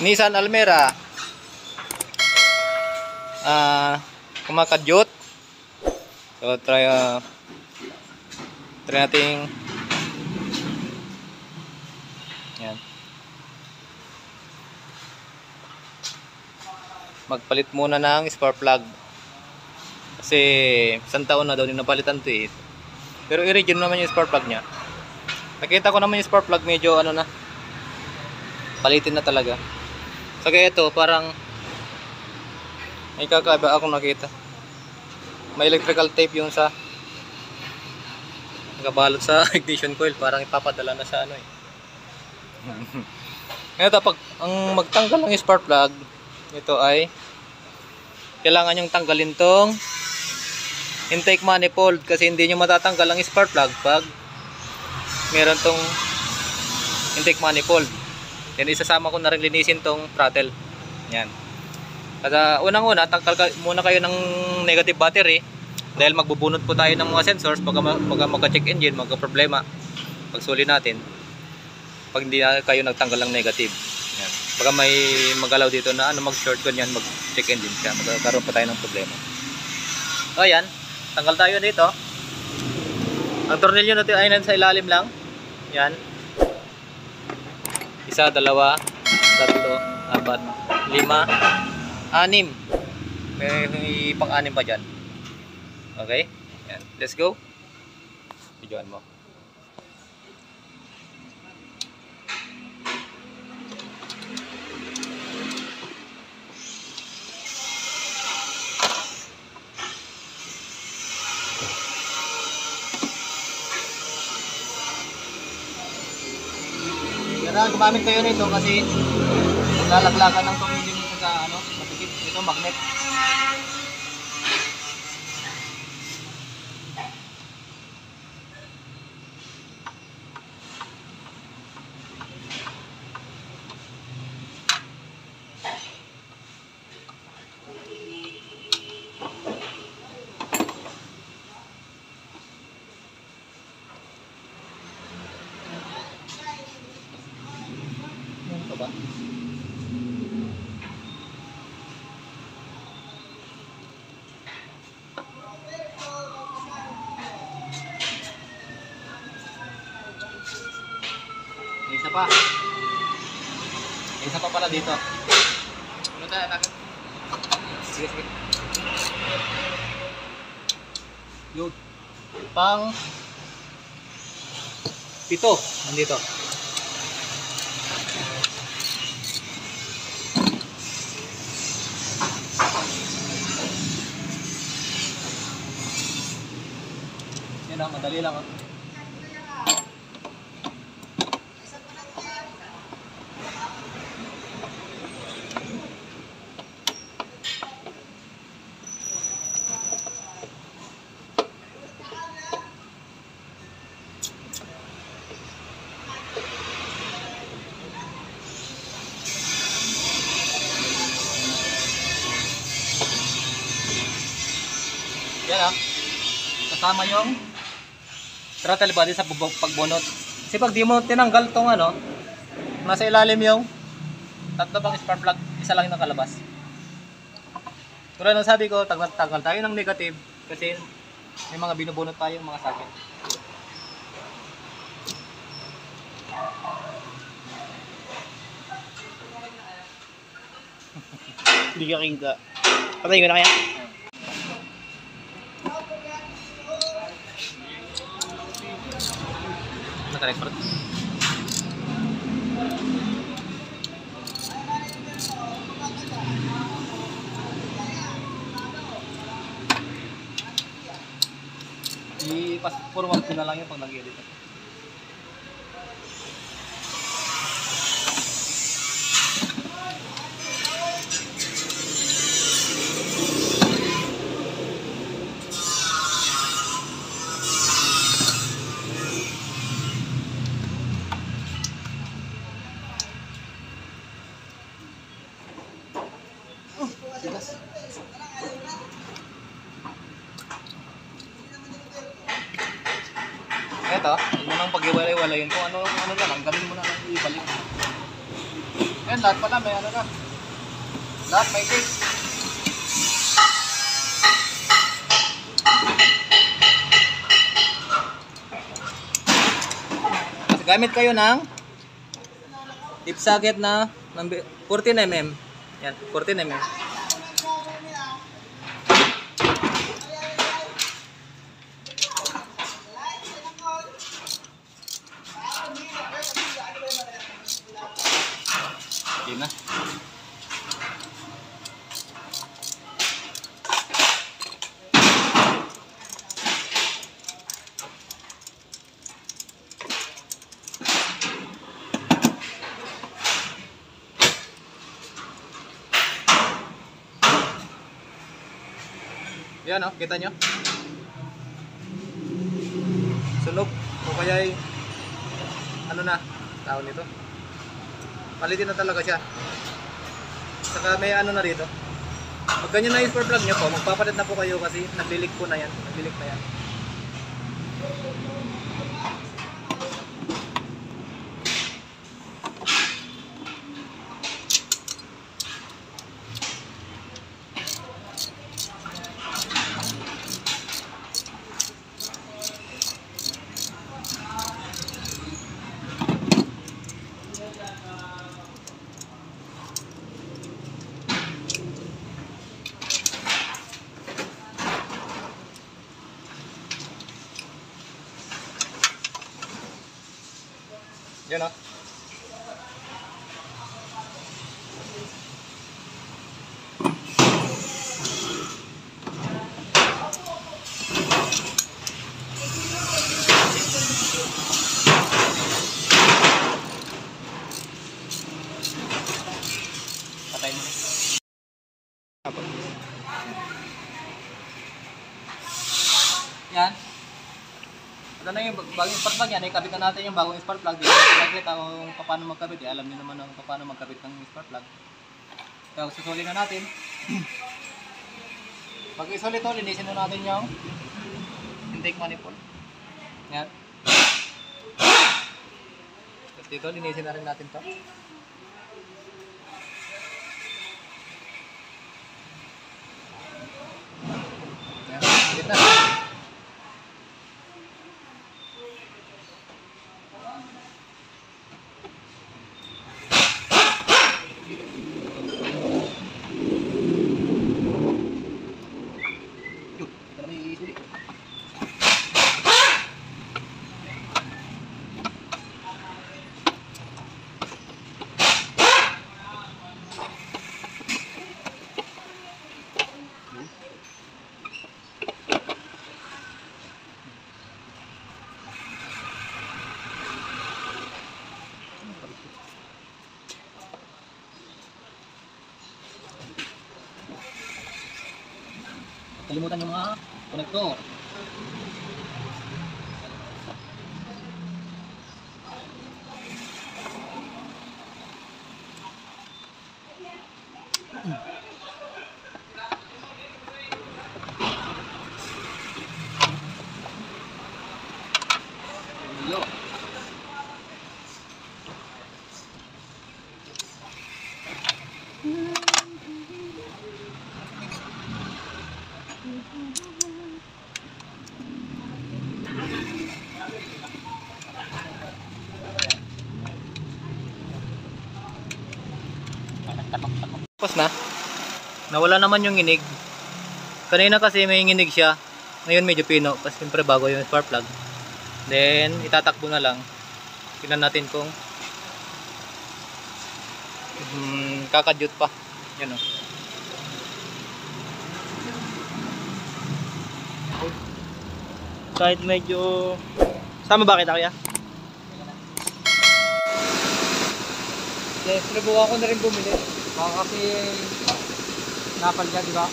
Nissan Almera. Kumakadyot. So try nating yan. Magpalit muna ng spark plug. Kasi isang taon na daw din napalitan to eh. Pero i-region naman yung spark plug niya. Nakita ko naman yung spark plug medyo ano na. Palitin na talaga. So kaya ito parang may kakaiba akong nakita. May electrical tape yung sa nakabalot sa ignition coil, parang ipapadala na sa ano eh. Ngayon pag ang magtanggal ng spark plug, ito ay kailangan yung tanggalin tong intake manifold kasi hindi nyo matatanggal ang spark plug pag meron tong intake manifold. Then isasama ko na rin linisin tong throttle. Yan. At unang-una, tanggal muna kayo ng negative battery dahil magbubunot po tayo ng mga sensors pag magka-check engine, magka-problema pagsuli natin pag hindi na kayo nagtanggal ng negative. Yan. Baka may magalaw dito na ano mag-short ganyan, mag-check engine siya, magkakaroon pa tayo ng problema. So ayan, tanggal tayo dito. Ang tornilyo natin ay sa ilalim lang. Yan. 1, 2, 3, 4, 5, 6. May pang-anim pa dyan. Okay? Yan. Let's go. Videoan mo. Kailangan gumamit kayo nito kasi lalaglagan ng tornilyo nito sa ano, matikit. Ito magnet. Ito ba? Isa pa. Isa pa pala dito. Ano tayo? Sige, sige. Yun. Pang 7. Nandito. Yan lang, madali lang. Yan ah. Kasama yung throttle body sa pagbunot. Kasi pag di mo tinanggal tong ano, nasa ilalim yung tatlo pang spark plug, isa lang yung nakalabas. Tulad ng sabi ko, tanggal tayo ng negative kasi may mga binubunot tayo mga socket. Hindi ka kita. Patayin ko na kaya? Naka-record. I-forward ko na lang yun pag nag-edit ako. Eto, huwag mo nang pag-iwalay-walayin kung ano na lang, gawin mo na lang ibalik. Yan, lahat pala may ano na. Lahat may case. Mas gamit kayo ng tip socket na 14 mm. Yan, 14 mm. Okay na. Yan oh, kita nyo? Sunog. O kaya ay ano na, tawag nito. Palitin na talaga siya. Saka may ano na rito. Pag ganyan na yung spark plug nyo po, magpapalit na po kayo kasi naglilik po na yan. Naglilik na yan. Yan o. Patay mo. Yan. Ito na yung bagong spark plug yan, ikabit na natin yung bagong spark plug. Hindi natin nakita kung paano magkabit. Alam niyo naman kung paano magkabit ng spark plug. So, susuli na natin. Pag isuli ito, linisin na natin yung intake manifold. Yan. Tapos dito, linisin na rin natin ito. Yan, kabit na. Kalimutan yung mga konektor. Tapos na. Nawala naman yung nginig. Kanina kasi may nginig siya. Ngayon medyo pino. Kasi siyempre bago yung spark plug. Then itatakbo na lang. Tingnan natin kung kakadyot pa. Yan o. Kahit medyo... Sama ba kita kaya? Yes, sinubukan ko na rin bumili. Baka kasi napal niya, di ba?